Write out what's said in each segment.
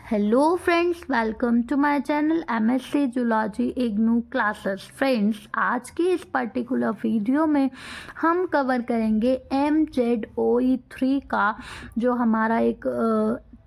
Hello friends, welcome to my channel MSc zoology IGNOU classes. Friends, आज की इस particular video में हम कवर करेंगे MZOE3 का जो हमारा एक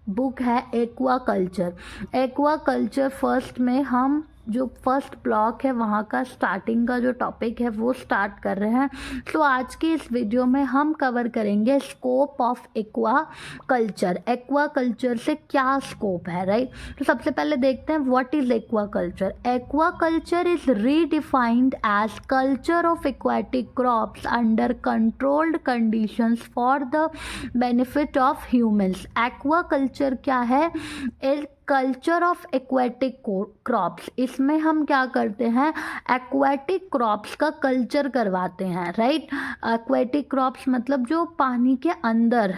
बुक है एक्वाकल्चर। एक्वाकल्चर फर्स्ट में हम जो फर्स्ट ब्लॉक है वहाँ का स्टार्टिंग का जो टॉपिक है वो स्टार्ट कर रहे हैं। तो आज की इस वीडियो में हम कवर करेंगे स्कोप ऑफ एक्वाकल्चर। एक्वाकल्चर से क्या स्कोप है, राइट। तो सबसे पहले देखते हैं what is aquaculture. Aquaculture is redefined as culture of aquatic crops under controlled conditions for the benefit of humans. Aquaculture क्या है? एक कल्चर ऑफ एक्वेटिक क्रॉप्स। इसमें हम क्या करते हैं? एक्वेटिक क्रॉप्स का कल्चर करवाते हैं, राइट। एक्वेटिक क्रॉप्स मतलब जो पानी के अंदर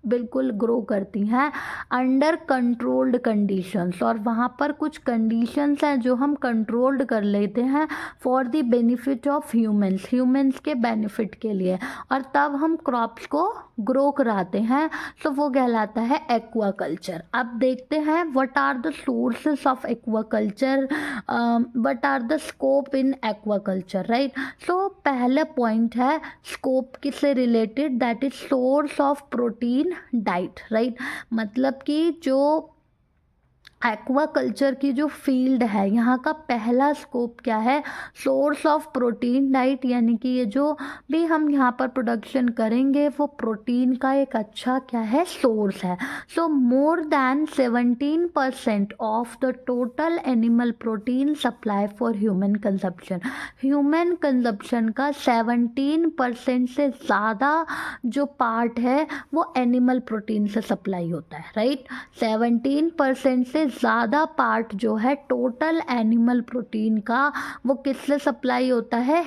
बिल्कुल ग्रो करती हैं अंडर कंट्रोल्ड कंडीशंस, और वहाँ पर कुछ कंडीशंस हैं जो हम कंट्रोल्ड कर लेते हैं for the benefit of humans के बेनिफिट के लिए, और तब हम क्रॉप्स को ग्रो कराते हैं। तो वो कहलाता है एक्वाकल्चर। अब देखते हैं what are the sources of aquaculture, what are the scope in aquaculture, right. So पहला पॉइंट है स्कोप किससे related, that is source of protein diet, right. मतलब कि जो एक्वाकल्चर की जो फील्ड है यहाँ का पहला स्कोप क्या है? सोर्स ऑफ प्रोटीन डाइट, यानी कि ये जो भी हम यहाँ पर प्रोडक्शन करेंगे वो प्रोटीन का एक अच्छा क्या है? सोर्स है। So more than 17% of the total animal protein supply for human consumption. Human consumption का 17% से ज़्यादा जो पार्ट है वो एनिमल प्रोटीन से सप्लाई होता है, राइट। 17% से ज़्यादा पार्ट जो है टोटल एनिमल प्रोटीन का वो किससे सप्लाई होता है?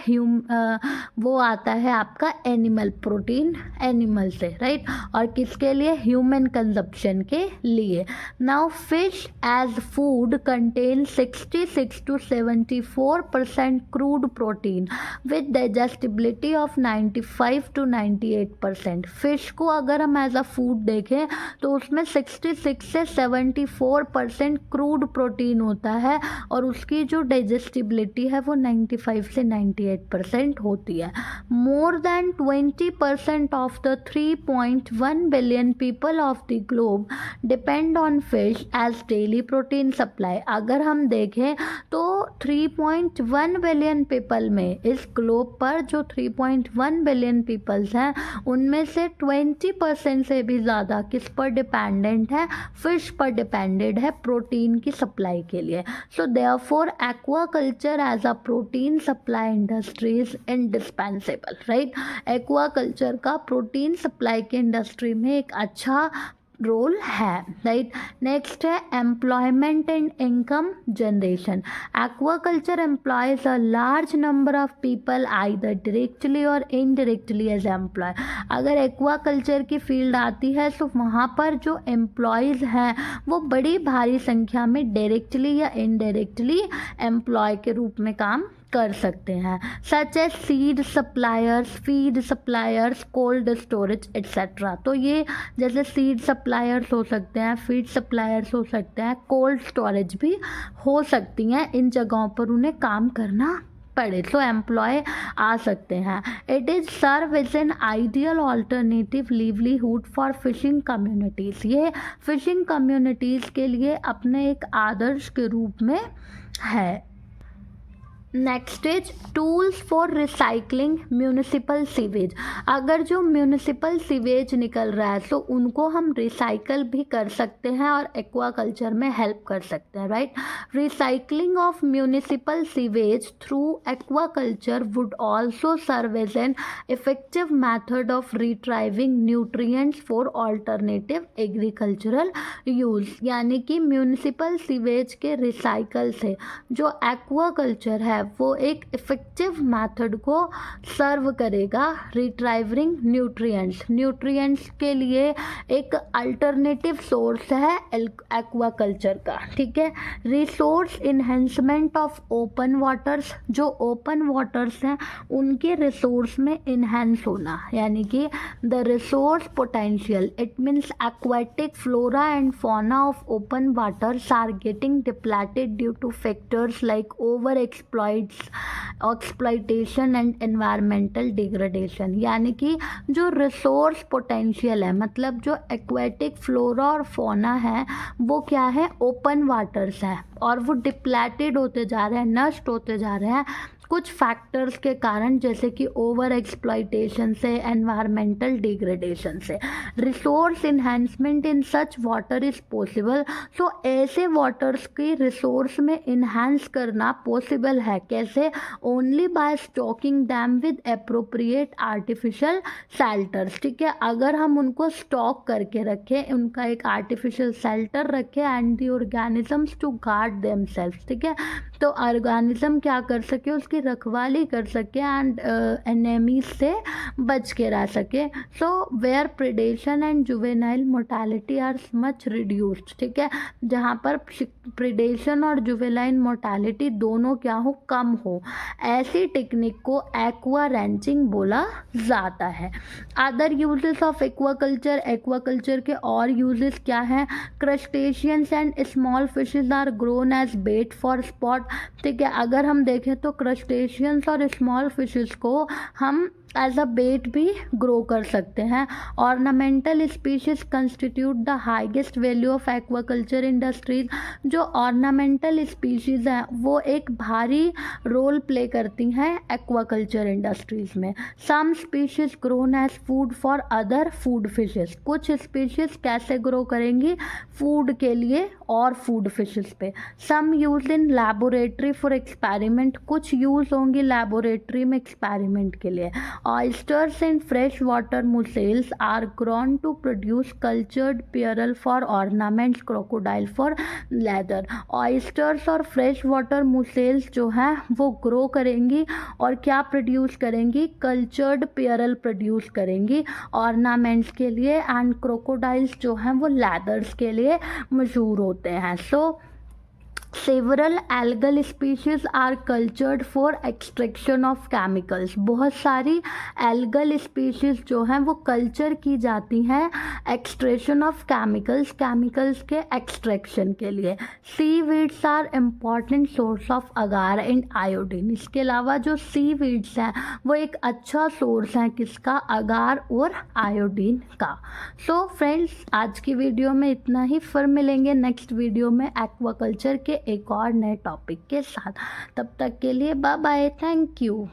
वो आता है आपका एनिमल प्रोटीन, एनिमल से, राइट। और किसके लिए? ह्यूमन कंजप्शन के लिए। Now fish as food contain 66 to 74% crude protein with digestibility of 95 to 98%। Fish को अगर हम एज अ फूड देखें तो उसमें 66 से 74% क्रूड प्रोटीन होता है, और उसकी जो डाइजेस्टिबिलिटी है वो 95 से 98% होती है। More than 20% of the 3.1 billion people of the globe depend on fish as daily protein supply. अगर हम देखें तो 3.1 बिलियन पीपल में, इस ग्लोब पर जो 3.1 बिलियन पीपल्स हैं उनमें से 20% से भी ज़्यादा किस पर डिपेंडेंट है? फिश पर डिपेंडेंट है प्रोटीन की सप्लाई के लिए। So therefore aquaculture as a protein supply industry is indispensable, right. Aquaculture का प्रोटीन सप्लाई के इंडस्ट्री में एक अच्छा रोल है, राइट। नेक्स्ट है employment and income generation. Aquaculture employs a large number of people either directly और indirectly as employ. अगर aquaculture की फील्ड आती है तो वहाँ पर जो एम्प्लॉयज़ हैं वो बड़ी भारी संख्या में डायरेक्टली या इनडायरेक्टली एम्प्लॉय के रूप में काम कर सकते हैं, such as seed suppliers, feed suppliers, cold storage etcetera. तो ये जैसे सीड सप्लायर्स हो सकते हैं, फीड सप्लायर्स हो सकते हैं, कोल्ड स्टोरेज भी हो सकती हैं। इन जगहों पर उन्हें काम करना पड़े तो एम्प्लॉय आ सकते हैं। It is serve as an ideal alternative livelihood for fishing communities. ये फिशिंग कम्युनिटीज़ के लिए अपने एक आदर्श के रूप में है। Next is tools for recycling municipal sewage. अगर जो म्यूनिसिपल सीवेज निकल रहा है तो उनको हम रिसाइकल भी कर सकते हैं और एक्वाकल्चर में हेल्प कर सकते हैं, right. Recycling of municipal sewage through aquaculture would also serve as an effective method of retrieving nutrients for alternative agricultural use. यानी कि म्यूनिसिपल सीवेज के रिसाइकल से जो एक्वाकल्चर है वो एक इफ़ेक्टिव मेथड को सर्व करेगा रिट्राइवरिंग न्यूट्रिएंट्स के लिए एक अल्टरनेटिव सोर्स है एक्वाकल्चर का, ठीक है। Resource enhancement of open waters, जो ओपन वाटर्स हैं उनके रिसोर्स में इन्हेंस होना, यानी कि the resource potential, it means aquatic flora and fauna of open waters are getting depleted due to factors like exploitation and environmental degradation। यानी कि जो रिसोर्स पोटेंशियल है, मतलब जो एक्वेटिक फ्लोरा और फोना है वो क्या है, ओपन वाटर्स हैं और वो डिप्लेटेड होते जा रहे हैं, नष्ट होते जा रहे हैं कुछ फैक्टर्स के कारण, जैसे कि ओवर एक्सप्लॉइटेशन से, एनवायरमेंटल डिग्रेडेशन से। Resource enhancement in such water is possible. So ऐसे वाटर्स की रिसोर्स में इन्हेंस करना पॉसिबल है, कैसे, only by stocking them with appropriate artificial shelters, ठीक है। अगर हम उनको स्टॉक करके रखें, उनका एक आर्टिफिशियल शेल्टर रखें and the organisms to guard themselves, ठीक है, तो ऑर्गेनिज्म क्या कर सके, उसकी रखवाली कर सके एंड एनेमीज से बच के रह सके। So where predation and juvenile mortality are much reduced, ठीक है, जहाँ पर प्रिडेशन और जुवेनाइल मोर्टेलिटी दोनों क्या हो, कम हो, ऐसी टेक्निक को एक्वा रैंचिंग बोला जाता है। Other uses of aquaculture, aquaculture के और यूजेस क्या हैं, crustaceans and small fishes are grown as bait for spot, ठीक है। अगर हम देखें तो क्रस्टेशियंस और स्मॉल फिशेस को हम एज अ बेट भी ग्रो कर सकते हैं। Ornamental species constitute the highest value of aquaculture industries, जो ऑर्नामेंटल स्पीशीज़ हैं वो एक भारी रोल प्ले करती हैं एक्वाकल्चर इंडस्ट्रीज़ में। Some species grown as food for other food fishes, कुछ स्पीशीज कैसे ग्रो करेंगी, फूड के लिए और फूड फिशेस पे। Some use in laboratory for experiment, कुछ यूज़ होंगी लैबोरेटरी में एक्सपेरिमेंट के लिए। Oysters and freshwater mussels are grown to produce cultured pearl for ornaments, crocodile for leather। Oysters और freshwater mussels जो हैं वो ग्रो करेंगी और क्या प्रोड्यूस करेंगी, कल्चर्ड पेरल प्रोड्यूस करेंगी ऑर्नामेंट्स के लिए, एंड क्रोकोडाइल्स जो हैं वो लेदर्स के लिए मशहूर होते हैं। So several algal species are cultured for extraction of chemicals, बहुत सारी एल्गल स्पीशीज जो हैं वो कल्चर की जाती हैं एक्सट्रैक्शन ऑफ केमिकल्स, केमिकल्स के एक्सट्रैक्शन के लिए। Seaweeds are important source of agar and iodine, इसके अलावा जो सी वीड्स हैं वो एक अच्छा सोर्स हैं किसका, अगार और आयोडीन का। सो फ्रेंड्स, आज की वीडियो में इतना ही, फिर मिलेंगे नेक्स्ट वीडियो में एक्वाकल्चर के एक और नए टॉपिक के साथ। तब तक के लिए बाय बाय, थैंक यू।